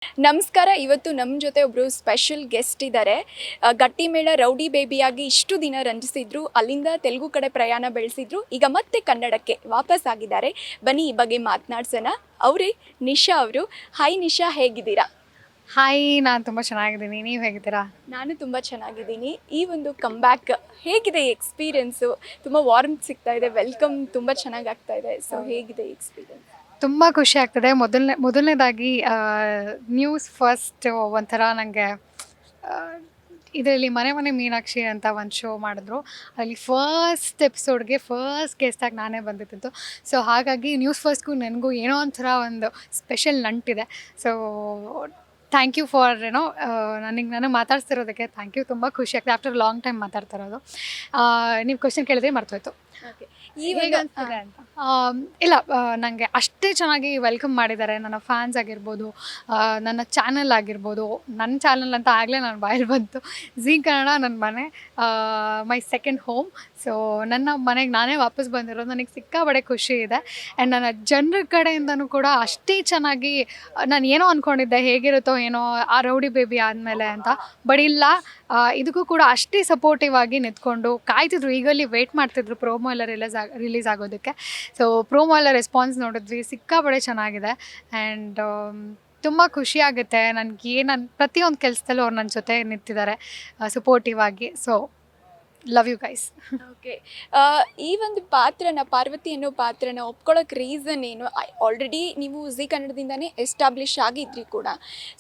ನಮಸ್ಕಾರ. ಇವತ್ತು ನಮ್ಮ ಜೊತೆ ಒಬ್ಬರು ಸ್ಪೆಷಲ್ ಗೆಸ್ಟ್ ಇದ್ದಾರೆ. ಗಟ್ಟಿಮೇಳ ರೌಡಿ ಬೇಬಿಯಾಗಿ ಇಷ್ಟು ದಿನ ರಂಜಿಸಿದ್ರು, ಅಲ್ಲಿಂದ ತೆಲುಗು ಕಡೆ ಪ್ರಯಾಣ ಬೆಳೆಸಿದ್ರು, ಈಗ ಮತ್ತೆ ಕನ್ನಡಕ್ಕೆ ವಾಪಸ್ ಆಗಿದ್ದಾರೆ. ಬನ್ನಿ ಈ ಬಗ್ಗೆ ಮಾತನಾಡ್ಸೋಣ. ಅವರೇ ನಿಶಾ ಅವರು. ಹಾಯ್ ನಿಶಾ, ಹೇಗಿದ್ದೀರಾ? ಹಾಯ್, ನಾನು ತುಂಬ ಚೆನ್ನಾಗಿದ್ದೀನಿ. ನೀವು ಹೇಗಿದ್ದೀರಾ? ನಾನು ತುಂಬ ಚೆನ್ನಾಗಿದ್ದೀನಿ. ಈ ಒಂದು ಕಮ್ಬ್ಯಾಕ್ ಹೇಗಿದೆ ಎಕ್ಸ್ಪೀರಿಯೆನ್ಸು? ತುಂಬ ವಾರ್ಮ್ತ್ ಸಿಗ್ತಾ ಇದೆ, ವೆಲ್ಕಮ್ ತುಂಬ ಚೆನ್ನಾಗಿ ಆಗ್ತಾ ಇದೆ. ಸೊ ಹೇಗಿದೆ ಎಕ್ಸ್ಪೀರಿಯೆನ್ಸ್? ತುಂಬ ಖುಷಿ ಆಗ್ತದೆ. ಮೊದಲನೇದಾಗಿ ನ್ಯೂಸ್ ಫಸ್ಟ್ ಒಂಥರ ನನಗೆ ಇದರಲ್ಲಿ ಮನೆ ಮನೆ ಮೀನಾಕ್ಷಿ ಅಂತ ಒಂದು ಶೋ ಮಾಡಿದ್ರು. ಅಲ್ಲಿ ಫಸ್ಟ್ ಎಪಿಸೋಡ್ಗೆ ಫಸ್ಟ್ ಗೆಸ್ಟಾಗಿ ನಾನೇ ಬಂದಿದ್ದು. ಸೊ ಹಾಗಾಗಿ ನ್ಯೂಸ್ ಫಸ್ಟ್ಗೂ ನನಗೂ ಏನೋ ಒಂಥರ ಒಂದು ಸ್ಪೆಷಲ್ ನಂಟಿದೆ. ಸೊ ಥ್ಯಾಂಕ್ ಯು ಫಾರ್ ನನಗೆ ಮಾತಾಡ್ತಿರೋದಕ್ಕೆ ಥ್ಯಾಂಕ್ ಯು. ತುಂಬ ಖುಷಿ ಆಗ್ತದೆ ಆಫ್ಟರ್ ಲಾಂಗ್ ಟೈಮ್ ಮಾತಾಡ್ತಾ ಇರೋದು. ನೀವು ಕ್ವಶನ್ ಕೇಳಿದ್ರೆ ಮರ್ತೋಯ್ತು. ಓಕೆ, ಹೇಗನ್ಸ್ತಿದೆ ಅಂತ. ಇಲ್ಲ, ನನಗೆ ಅಷ್ಟೇ ಚೆನ್ನಾಗಿ ವೆಲ್ಕಮ್ ಮಾಡಿದ್ದಾರೆ. ನನ್ನ ಫ್ಯಾನ್ಸ್ ಆಗಿರ್ಬೋದು, ನನ್ನ ಚಾನಲ್ ಆಗಿರ್ಬೋದು. ನನ್ನ ಚಾನಲ್ ಅಂತ ಆಗಲೇ ನನ್ನ ಬಾಯಲ್ಲಿ ಬಂತು. ಝೀ ಕನ್ನಡ ನನ್ನ ಮನೆ, ಮೈ ಸೆಕೆಂಡ್ ಹೋಮ್. ಸೊ ನನ್ನ ಮನೆಗೆ ನಾನೇ ವಾಪಸ್ ಬಂದಿರೋದು ನನಗೆ ಸಿಕ್ಕಾಬಡೆ ಖುಷಿ ಇದೆ. ಆ್ಯಂಡ್ ನನ್ನ ಜನರ ಕಡೆಯಿಂದನೂ ಕೂಡ ಅಷ್ಟೇ ಚೆನ್ನಾಗಿ ನಾನು ಏನೋ ಅಂದ್ಕೊಂಡಿದ್ದೆ ಹೇಗಿರುತ್ತೋ ಏನೋ ಆ ರೌಡಿ ಬೇಬಿ ಆದಮೇಲೆ ಅಂತ. ಬಟ್ ಇಲ್ಲ, ಇದಕ್ಕೂ ಕೂಡ ಅಷ್ಟೇ ಸಪೋರ್ಟಿವ್ ಆಗಿ ನಿಂತ್ಕೊಂಡು ಕಾಯ್ತಿದ್ರು, ಈಗಲ್ಲಿ ವೆಯ್ಟ್ ಮಾಡ್ತಿದ್ರು ಪ್ರೋಮೋ ಎಲ್ಲ ರಿಲೀಸ್ ಆಗೋದಕ್ಕೆ. ಸೊ ಪ್ರೋಮೋ ಎಲ್ಲ ರೆಸ್ಪಾನ್ಸ್ ನೋಡಿದ್ವಿ, ಸಿಕ್ಕಾಬಡೆ ಚೆನ್ನಾಗಿದೆ. ಆ್ಯಂಡ್ ತುಂಬ ಖುಷಿಯಾಗುತ್ತೆ ನನಗೆ. ನನ್ನ ಪ್ರತಿಯೊಂದು ಕೆಲಸದಲ್ಲೂ ಅವ್ರು ನನ್ನ ಜೊತೆ ನಿಂತಿದ್ದಾರೆ ಸಪೋರ್ಟಿವ್ ಆಗಿ. So love you guys. Okay, ಈ ಒಂದು ಪಾತ್ರನ, ಪಾರ್ವತಿ ಅನ್ನೋ ಪಾತ್ರನ ಒಪ್ಕೊಳ್ಳೋಕೆ ರೀಸನ್ ಏನು? ಆಲ್ರೆಡಿ ನೀವು ಝೀ ಕನ್ನಡದಿಂದನೇ ಎಸ್ಟಾಬ್ಲಿಷ್ ಆಗಿದ್ರಿ ಕೂಡ.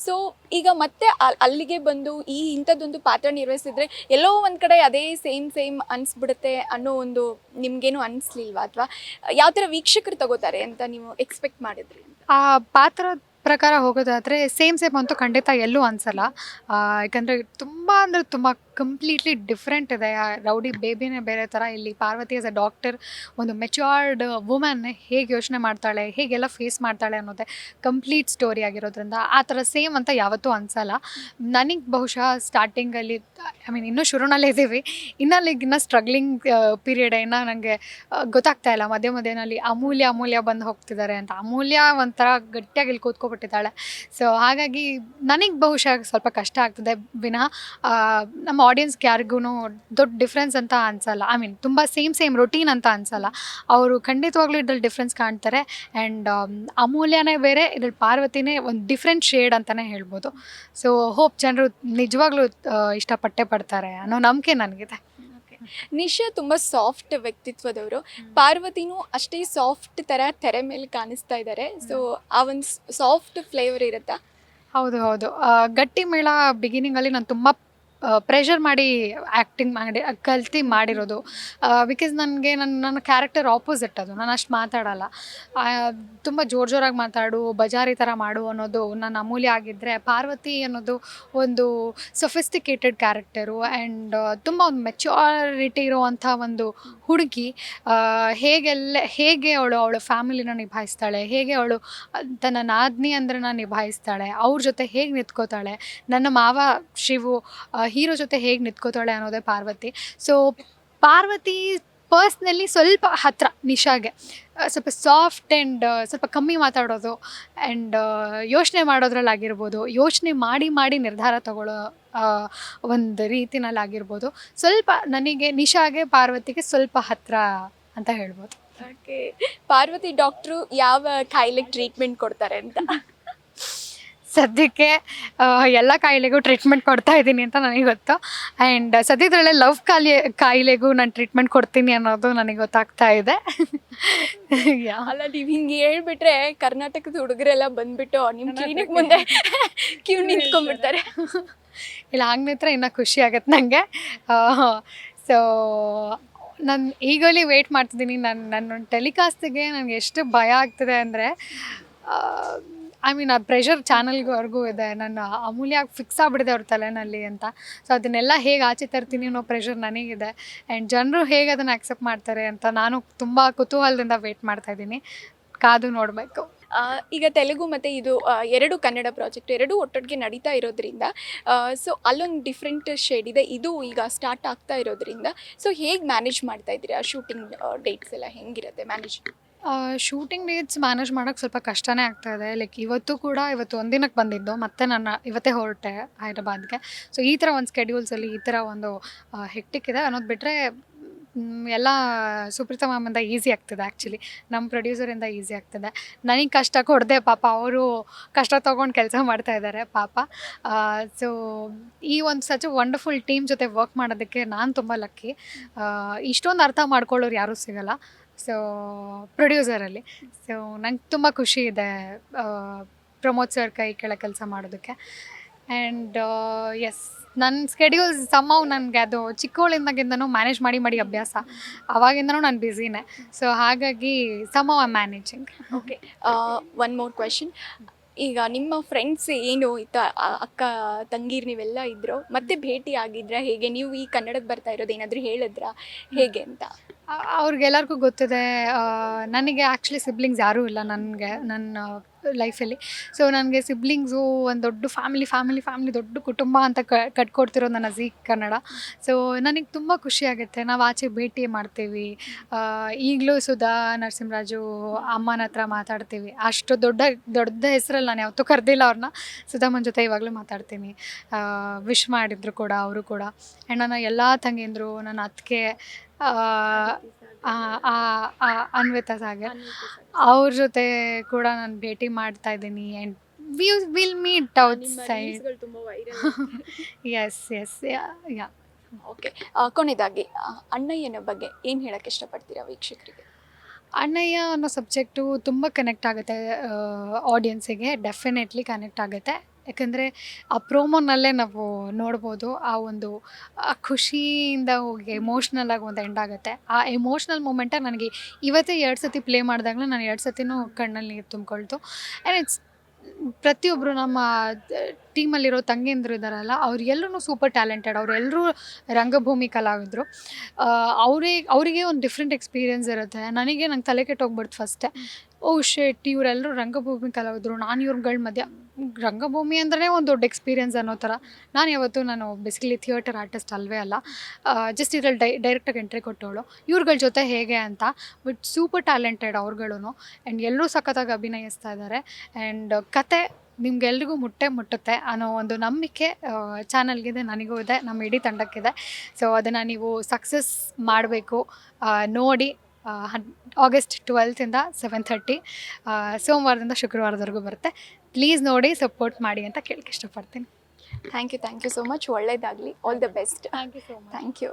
ಸೊ ಈಗ ಮತ್ತೆ ಅಲ್ಲಿಗೆ ಬಂದು ಇಂಥದ್ದೊಂದು ಪಾತ್ರ ನಿರ್ವಹಿಸಿದ್ರೆ ಎಲ್ಲೋ ಒಂದು ಕಡೆ ಅದೇ ಸೇಮ್ ಅನಿಸ್ಬಿಡುತ್ತೆ ಅನ್ನೋ ಒಂದು ನಿಮಗೇನು ಅನಿಸ್ಲಿಲ್ವಾ? ಅಥವಾ ಯಾವ ಥರ ವೀಕ್ಷಕರು ತಗೋತಾರೆ ಅಂತ ನೀವು ಎಕ್ಸ್ಪೆಕ್ಟ್ ಮಾಡಿದ್ರಿ? ಆ ಪಾತ್ರ ಪ್ರಕಾರ ಹೋಗೋದಾದರೆ ಸೇಮ್ ಅಂತೂ ಖಂಡಿತ ಎಲ್ಲೂ ಅನಿಸಲ್ಲ. ಯಾಕಂದರೆ ತುಂಬ ಕಂಪ್ಲೀಟ್ಲಿ ಡಿಫ್ರೆಂಟ್ ಇದೆ. ರೌಡಿ ಬೇಬಿನೇ ಬೇರೆ ಥರ, ಇಲ್ಲಿ ಪಾರ್ವತಿ ಆಸ್ ಅ ಡಾಕ್ಟರ್, ಒಂದು ಮೆಚ್ಯೂರ್ಡ್ ವುಮನ್ ಹೇಗೆ ಯೋಚನೆ ಮಾಡ್ತಾಳೆ, ಹೇಗೆಲ್ಲ ಫೇಸ್ ಮಾಡ್ತಾಳೆ ಅನ್ನೋದೇ ಕಂಪ್ಲೀಟ್ ಸ್ಟೋರಿ ಆಗಿರೋದ್ರಿಂದ ಆ ಥರ ಸೇಮ್ ಅಂತ ಯಾವತ್ತೂ ಅನಿಸಲ್ಲ. ನನಗೆ ಬಹುಶಃ ಸ್ಟಾರ್ಟಿಂಗಲ್ಲಿ ಇನ್ನೂ ಶುರುನಲ್ಲೇ ಇದ್ದೀವಿ, ಇನ್ನೂ ಸ್ಟ್ರಗ್ಲಿಂಗ್ ಪೀರಿಯಡ್. ಇನ್ನೂ ನನಗೆ ಗೊತ್ತಾಗ್ತಾ ಇಲ್ಲ ಮಧ್ಯದಲ್ಲಿ ಅಮೂಲ್ಯ ಬಂದು ಹೋಗ್ತಿದ್ದಾರೆ ಅಂತ. ಅಮೂಲ್ಯ ಒಂಥರ ಗಟ್ಟಿಯಾಗಿ ಇಲ್ಲಿ ಕೂತ್ಕೊಬಿಟ್ಟಿದ್ದಾಳೆ. ಸೊ ಹಾಗಾಗಿ ನನಗೆ ಬಹುಶಃ ಸ್ವಲ್ಪ ಕಷ್ಟ ಆಗ್ತದೆ ವಿನಃ ನಮ್ಮ ಆಡಿಯನ್ಸ್ಗೆ ಯಾರಿಗೂ ದೊಡ್ಡ ಡಿಫ್ರೆನ್ಸ್ ಅಂತ ಅನಿಸಲ್ಲ. ತುಂಬ ಸೇಮ್ ರೊಟೀನ್ ಅಂತ ಅನಿಸಲ್ಲ. ಅವರು ಖಂಡಿತವಾಗ್ಲೂ ಇದ್ರಲ್ಲಿ ಡಿಫ್ರೆನ್ಸ್ ಕಾಣ್ತಾರೆ. ಆ್ಯಂಡ್ ಅಮೂಲ್ಯನೇ ಬೇರೆ, ಇದ್ರಲ್ಲಿ ಪಾರ್ವತಿನೇ ಒಂದು ಡಿಫ್ರೆಂಟ್ ಶೇಡ್ ಅಂತಲೇ ಹೇಳ್ಬೋದು. ಸೊ ಹೋಪ್ ಜನರು ನಿಜವಾಗ್ಲೂ ಇಷ್ಟಪಟ್ಟೇ ಪಡ್ತಾರೆ ಅನ್ನೋ ನಂಬಿಕೆ ನನಗಿದೆ. ನಿಶಾ ತುಂಬ ಸಾಫ್ಟ್ ವ್ಯಕ್ತಿತ್ವದವರು, ಪಾರ್ವತಿನೂ ಅಷ್ಟೇ ಸಾಫ್ಟ್ ಥರ ತೆರೆ ಮೇಲೆ ಕಾಣಿಸ್ತಾ ಇದ್ದಾರೆ. ಸೊ ಆ ಒಂದು ಸಾಫ್ಟ್ ಫ್ಲೇವರ್ ಇರುತ್ತಾ? ಹೌದು. ಗಟ್ಟಿ ಮೇಳ ಬಿಗಿನಿಂಗಲ್ಲಿ ನಾನು ತುಂಬ ಪ್ರೆಷರ್ ಮಾಡಿ ಆ್ಯಕ್ಟಿಂಗ್ ಕಲ್ತು ಮಾಡಿರೋದು. ಬಿಕಾಸ್ ನನಗೆ ನನ್ನ ಕ್ಯಾರೆಕ್ಟರ್ ಆಪೋಸಿಟ್ ಅದು. ನಾನು ಅಷ್ಟು ಮಾತಾಡಲ್ಲ, ತುಂಬ ಜೋರಾಗಿ ಮಾತಾಡು, ಬಜಾರಿ ಥರ ಮಾಡು ಅನ್ನೋದು ನನ್ನ ಅಮೂಲ್ಯ ಆಗಿದ್ದರೆ, ಪಾರ್ವತಿ ಅನ್ನೋದು ಒಂದು ಸೊಫಿಸ್ಟಿಕೇಟೆಡ್ ಕ್ಯಾರೆಕ್ಟರು. ಆ್ಯಂಡ್ ತುಂಬ ಒಂದು ಮೆಚ್ಯೂರಿಟಿ ಇರುವಂಥ ಒಂದು ಹುಡುಗಿ. ಹೇಗೆ ಅವಳ ಫ್ಯಾಮಿಲಿನ ನಿಭಾಯಿಸ್ತಾಳೆ, ಹೇಗೆ ಅವಳು ತನ್ನ ನಾದ್ನಿ ಅಂದ್ರನ್ನ ನಿಭಾಯಿಸ್ತಾಳೆ, ಅವ್ರ ಜೊತೆ ಹೇಗೆ ನಿಂತ್ಕೋತಾಳೆ, ನನ್ನ ಮಾವ ಶಿವು ಹೀರೋ ಜೊತೆ ಹೇಗೆ ನಿಂತ್ಕೋತಾಳೆ ಅನ್ನೋದೇ ಪಾರ್ವತಿ. ಸೊ ಪಾರ್ವತಿ ಪರ್ಸ್ನಲಿ ಸ್ವಲ್ಪ ಹತ್ತಿರ ನಿಶಾಗೆ, ಸ್ವಲ್ಪ ಸಾಫ್ಟ್ ಆ್ಯಂಡ್ ಸ್ವಲ್ಪ ಕಮ್ಮಿ ಮಾತಾಡೋದು. ಆ್ಯಂಡ್ ಯೋಚನೆ ಮಾಡೋದ್ರಲ್ಲಾಗಿರ್ಬೋದು, ಯೋಚನೆ ಮಾಡಿ ನಿರ್ಧಾರ ತಗೊಳ್ಳೋ ಒಂದು ರೀತಿನಲ್ಲಾಗಿರ್ಬೋದು, ಸ್ವಲ್ಪ ನನಗೆ ನಿಶಾಗೆ ಪಾರ್ವತಿಗೆ ಸ್ವಲ್ಪ ಹತ್ತಿರ ಅಂತ ಹೇಳ್ಬೋದು. ಓಕೆ, ಪಾರ್ವತಿ ಡಾಕ್ಟ್ರು ಯಾವ ಕಾಯಿಲೆಗೆ ಟ್ರೀಟ್ಮೆಂಟ್ ಕೊಡ್ತಾರೆ ಅಂತ? ಸದ್ಯಕ್ಕೆ ಎಲ್ಲ ಕಾಯಿಲೆಗೂ ಟ್ರೀಟ್ಮೆಂಟ್ ಕೊಡ್ತಾ ಇದ್ದೀನಿ ಅಂತ ನನಗೆ ಗೊತ್ತು. ಆ್ಯಂಡ್ ಸದ್ಯದಲ್ಲೇ ಕಾಯಿಲೆಗೂ ನಾನು ಟ್ರೀಟ್ಮೆಂಟ್ ಕೊಡ್ತೀನಿ ಅನ್ನೋದು ನನಗೆ ಗೊತ್ತಾಗ್ತಾ ಇದೆ. ಅಲ್ಲ, ನೀವು ಹಿಂಗೆ ಹೇಳ್ಬಿಟ್ರೆ ಕರ್ನಾಟಕದ ಹುಡುಗರೆಲ್ಲ ಬಂದ್ಬಿಟ್ಟು ನಿಮ್ಮ ಕ್ಲಿನಿಕ್ ಮುಂದೆ ಕ್ಯೂ ನಿಂತ್ಕೊಂಡ್ಬಿಡ್ತಾರೆ. ಇಲ್ಲ, ಹಂಗೆ ನಿಂತ್ರೆ ಇನ್ನೂ ಖುಷಿ ಆಗತ್ತೆ ನನಗೆ. ಸೊ ನಾನು ಈಗಲೇ ವೆಯ್ಟ್ ಮಾಡ್ತಿದ್ದೀನಿ. ನನ್ನ ಟೆಲಿಕಾಸ್ಟಿಗೆ ನನಗೆ ಎಷ್ಟು ಭಯ ಆಗ್ತಿದೆ ಅಂದರೆ, ಆ ಪ್ರೆಷರ್ ಚಾನಲ್ವರೆಗೂ ಇದೆ. ನನ್ನ ಅಮೂಲ್ಯ ಫಿಕ್ಸ್ ಆಗಿಬಿಟ್ಟಿದೆ ಅವ್ರ ತಲೆಯಲ್ಲಿ ಅಂತ. ಸೊ ಅದನ್ನೆಲ್ಲ ಹೇಗೆ ಆಚೆ ತರ್ತೀನಿ ಅನ್ನೋ ಪ್ರೆಷರ್ ನನಗಿದೆ. ಆ್ಯಂಡ್ ಜನರು ಹೇಗೆ ಅದನ್ನು ಆಕ್ಸೆಪ್ಟ್ ಮಾಡ್ತಾರೆ ಅಂತ ನಾನು ತುಂಬ ಕುತೂಹಲದಿಂದ ವೆಯ್ಟ್ ಮಾಡ್ತಾಯಿದ್ದೀನಿ. ಕಾದು ನೋಡಬೇಕು. ಈಗ ತೆಲುಗು ಮತ್ತು ಇದು ಎರಡು ಕನ್ನಡ ಪ್ರಾಜೆಕ್ಟ್ ಎರಡೂ ಒಟ್ಟೊಟ್ಟಿಗೆ ನಡೀತಾ ಇರೋದ್ರಿಂದ, ಸೊ ಅಲ್ಲೊಂದು ಡಿಫ್ರೆಂಟ್ ಶೇಡ್ ಇದೆ, ಇದು ಈಗ ಸ್ಟಾರ್ಟ್ ಆಗ್ತಾ ಇರೋದ್ರಿಂದ, ಸೊ ಹೇಗೆ ಮ್ಯಾನೇಜ್ ಮಾಡ್ತಾ ಇದ್ದೀರಿ? ಆ ಶೂಟಿಂಗ್ ಡೇಟ್ಸ್ ಎಲ್ಲ ಹೆಂಗಿರುತ್ತೆ ಮ್ಯಾನೇಜ್? ಶೂಟಿಂಗ್ ಡೇಟ್ಸ್ ಮ್ಯಾನೇಜ್ ಮಾಡೋಕ್ಕೆ ಸ್ವಲ್ಪ ಕಷ್ಟನೇ ಆಗ್ತಾಯಿದೆ. ಲೈಕ್ ಇವತ್ತು ಒಂದಿನಕ್ಕೆ ಬಂದಿದ್ದು, ಮತ್ತೆ ನಾನು ಇವತ್ತೇ ಹೊರಟೆ ಹೈದ್ರಾಬಾದ್ಗೆ. ಸೊ ಈ ಥರ ಒಂದು ಸ್ಕೆಡ್ಯೂಲ್ಸಲ್ಲಿ ಈ ಥರ ಒಂದು ಹೆಕ್ಟಿಕ್ ಇದೆ ಅನ್ನೋದು ಬಿಟ್ಟರೆ ಎಲ್ಲ ಸುಪ್ರೀತಾ ಮ್ಯಾಮಿಂದ ಈಸಿ ಆಗ್ತಿದೆ. ಆ್ಯಕ್ಚುಲಿ ನಮ್ಮ ಪ್ರೊಡ್ಯೂಸರಿಂದ ಈಸಿ ಆಗ್ತಿದೆ. ನನಗೆ ಕಷ್ಟ ಕೊಡದೆ ಪಾಪ ಅವರು ಕಷ್ಟ ತೊಗೊಂಡು ಕೆಲಸ ಮಾಡ್ತಾ ಇದ್ದಾರೆ ಪಾಪ. ಸೊ ಈ ಒಂದು ಸಚ್ ವಂಡರ್ಫುಲ್ ಟೀಮ್ ಜೊತೆ ವರ್ಕ್ ಮಾಡೋದಕ್ಕೆ ನಾನು ತುಂಬ ಲಕ್ಕಿ. ಇಷ್ಟೊಂದು ಅರ್ಥ ಮಾಡ್ಕೊಳ್ಳೋರು ಯಾರೂ ಸಿಗಲ್ಲ. ಸೊ ಪ್ರೊಡ್ಯೂಸರಲ್ಲಿ ಸೊ ನಂಗೆ ತುಂಬ ಖುಷಿ ಇದೆ ಪ್ರಮೋದ್ ಸರ್ ಕೈ ಕೆಳಗೆ ಕೆಲಸ ಮಾಡೋದಕ್ಕೆ. ಆ್ಯಂಡ್ ಎಸ್, ನನ್ನ ಸ್ಕೆಡ್ಯೂಲ್ಸ್ ಸಮ್ಮವ್ ನನಗೆ ಅದು ಚಿಕ್ಕವಳಿಂದಾಗಿಂದನೂ ಮ್ಯಾನೇಜ್ ಮಾಡಿ ಅಭ್ಯಾಸ. ಆವಾಗಿಂದನೂ ನಾನು ಬ್ಯುಸಿನೇ. ಸೊ ಹಾಗಾಗಿ somehow I managing. Okay, one more question. ಈಗ ನಿಮ್ಮ ಫ್ರೆಂಡ್ಸ್ ಏನು ಅಕ್ಕ ತಂಗೀರು ನೀವೆಲ್ಲ ಇದ್ರು, ಮತ್ತೆ ಭೇಟಿ ಆಗಿದ್ರ ಹೇಗೆ? ನೀವು ಈ ಕನ್ನಡಕ್ಕೆ ಬರ್ತಾ ಇರೋದು ಏನಾದರೂ ಹೇಳಿದ್ರಾ ಹೇಗೆ ಅಂತ? ಅವ್ರಿಗೆಲ್ಲರಿಗೂ ಗೊತ್ತಿದೆ. ನನಗೆ ಆ್ಯಕ್ಚುಲಿ ಸಿಬ್ಲಿಂಗ್ಸ್ ಯಾರೂ ಇಲ್ಲ ನನ್ನ ಲೈಫಲ್ಲಿ. ಸೊ ನನಗೆ ಸಿಬ್ಲಿಂಗ್ಸು ಒಂದು ದೊಡ್ಡ ಫ್ಯಾಮಿಲಿ ದೊಡ್ಡ ಕುಟುಂಬ ಅಂತ ಕಟ್ಕೊಡ್ತಿರೋದು ನನ್ನ ಝೀ ಕನ್ನಡ. ಸೊ ನನಗೆ ತುಂಬ ಖುಷಿಯಾಗುತ್ತೆ. ನಾವು ಆಚೆ ಭೇಟಿ ಮಾಡ್ತೀವಿ. ಈಗಲೂ ಸುಧಾ ನರಸಿಂಹರಾಜು ಅಮ್ಮನ ಹತ್ರ ಮಾತಾಡ್ತೀವಿ. ಅಷ್ಟು ದೊಡ್ಡ ಹೆಸರಲ್ಲಿ ನಾನು ಯಾವತ್ತೂ ಕರೆದಿಲ್ಲ ಅವ್ರನ್ನ. ಸುಧಾಮನ್ ಜೊತೆ ಇವಾಗಲೂ ಮಾತಾಡ್ತೀನಿ. ವಿಶ್ ಮಾಡಿದ್ರು ಕೂಡ ಅವರು ಕೂಡ. ಆ್ಯಂಡ್ ನನ್ನ ಎಲ್ಲ ತಂಗಿಯಂದರು, ನನ್ನ ಅತ್ತಿಗೆ, ಅನ್ವಿತಾ ಸಾಗರ್, ಅವ್ರ ಜೊತೆ ಕೂಡ ನಾನು ಭೇಟಿ ಮಾಡ್ತಾ ಇದ್ದೀನಿ. And will meet outside. Yes yeah. Okay, ಕೊನೆಯದಾಗಿ ಅಣ್ಣಯ್ಯನ ಬಗ್ಗೆ ಏನು ಹೇಳಕ್ಕೆ ಇಷ್ಟಪಡ್ತೀರಾ ವೀಕ್ಷಕರಿಗೆ? ಅಣ್ಣಯ್ಯ ಅನ್ನೋ ಸಬ್ಜೆಕ್ಟು ತುಂಬ ಕನೆಕ್ಟ್ ಆಗುತ್ತೆ ಆಡಿಯನ್ಸಿಗೆ. ಡೆಫಿನೆಟ್ಲಿ ಕನೆಕ್ಟ್ ಆಗುತ್ತೆ. ಯಾಕಂದರೆ ಆ ಪ್ರೋಮೋನಲ್ಲೇ ನಾವು ನೋಡ್ಬೋದು ಆ ಒಂದು ಖುಷಿಯಿಂದ ಹೋಗಿ ಎಮೋಷ್ನಲಾಗಿ ಒಂದು ಎಂಡ್ ಆಗುತ್ತೆ. ಆ ಎಮೋಷ್ನಲ್ ಮೂಮೆಂಟಾಗಿ ನನಗೆ ಇವತ್ತೇ 2 ಸತಿ ಪ್ಲೇ ಮಾಡಿದಾಗಲೂ ನಾನು 2 ಸತಿನೂ ಕಣ್ಣಲ್ಲಿ ನೀರು ತುಂಬಿಕೊಳ್ತು. ಆ್ಯಂಡ್ ಇಟ್ಸ್ ಪ್ರತಿಯೊಬ್ಬರು ನಮ್ಮ ಟೀಮಲ್ಲಿರೋ ತಂಗಿಯಂದರು ಇದ್ದಾರಲ್ಲ, ಅವ್ರೆಲ್ಲರೂ ಸೂಪರ್ ಟ್ಯಾಲೆಂಟೆಡ್. ಅವರೆಲ್ಲರೂ ರಂಗಭೂಮಿ ಕಲಾವಿದರು. ಅವರಿಗೆ ಒಂದು ಡಿಫ್ರೆಂಟ್ ಎಕ್ಸ್ಪೀರಿಯೆನ್ಸ್ ಇರುತ್ತೆ. ನಂಗೆ ತಲೆ ಕೆಟ್ಟೋಗ್ಬಿಡ್ತು ಫಸ್ಟೇ. ಓ ಶೇಟ್, ಇವರೆಲ್ಲರೂ ರಂಗಭೂಮಿ ಕಲಾವಿದರು, ನಾನು ಇವ್ರುಗಳ ಮಧ್ಯ. ರಂಗಭೂಮಿ ಅಂದ್ರೆ ಒಂದು ದೊಡ್ಡ ಎಕ್ಸ್ಪೀರಿಯೆನ್ಸ್ ಅನ್ನೋ ಥರ. ನಾನು ಬೇಸಿಕಲಿ ಥಿಯೇಟರ್ ಆರ್ಟಿಸ್ಟ್ ಅಲ್ವೇ ಅಲ್ಲ. ಜಸ್ಟ್ ಇದ್ರಲ್ಲಿ ಡೈರೆಕ್ಟಾಗಿ ಎಂಟ್ರಿ ಕೊಟ್ಟವಳು. ಇವ್ರುಗಳ ಜೊತೆ ಹೇಗೆ ಅಂತ. ಬಟ್ ಸೂಪರ್ ಟ್ಯಾಲೆಂಟೆಡ್ ಅವ್ರುಗಳೂ. ಆ್ಯಂಡ್ ಎಲ್ಲರೂ ಸಖತ್ತಾಗಿ ಅಭಿನಯಿಸ್ತಾ ಇದ್ದಾರೆ. ಆ್ಯಂಡ್ ಕತೆ ನಿಮ್ಗೆಲ್ರಿಗೂ ಮುಟ್ಟುತ್ತೆ ಅನ್ನೋ ಒಂದು ನಂಬಿಕೆ ಚಾನಲ್ಗಿದೆ, ನನಗೂ ಇದೆ, ನಮ್ಮ ಇಡೀ ತಂಡಕ್ಕಿದೆ. ಸೊ ಅದನ್ನು ನೀವು ಸಕ್ಸಸ್ ಮಾಡಬೇಕು. ನೋಡಿ, August 12th 7:30 ಸೋಮವಾರದಿಂದ ಶುಕ್ರವಾರದವರೆಗೂ ಬರುತ್ತೆ. ಪ್ಲೀಸ್ ನೋಡಿ, ಸಪೋರ್ಟ್ ಮಾಡಿ ಅಂತ ಕೇಳಕ್ಕೆ ಇಷ್ಟಪಡ್ತೀನಿ. Thank you so much. ಒಳ್ಳೆಯದಾಗಲಿ. All the best. Thank you so much. Thank you.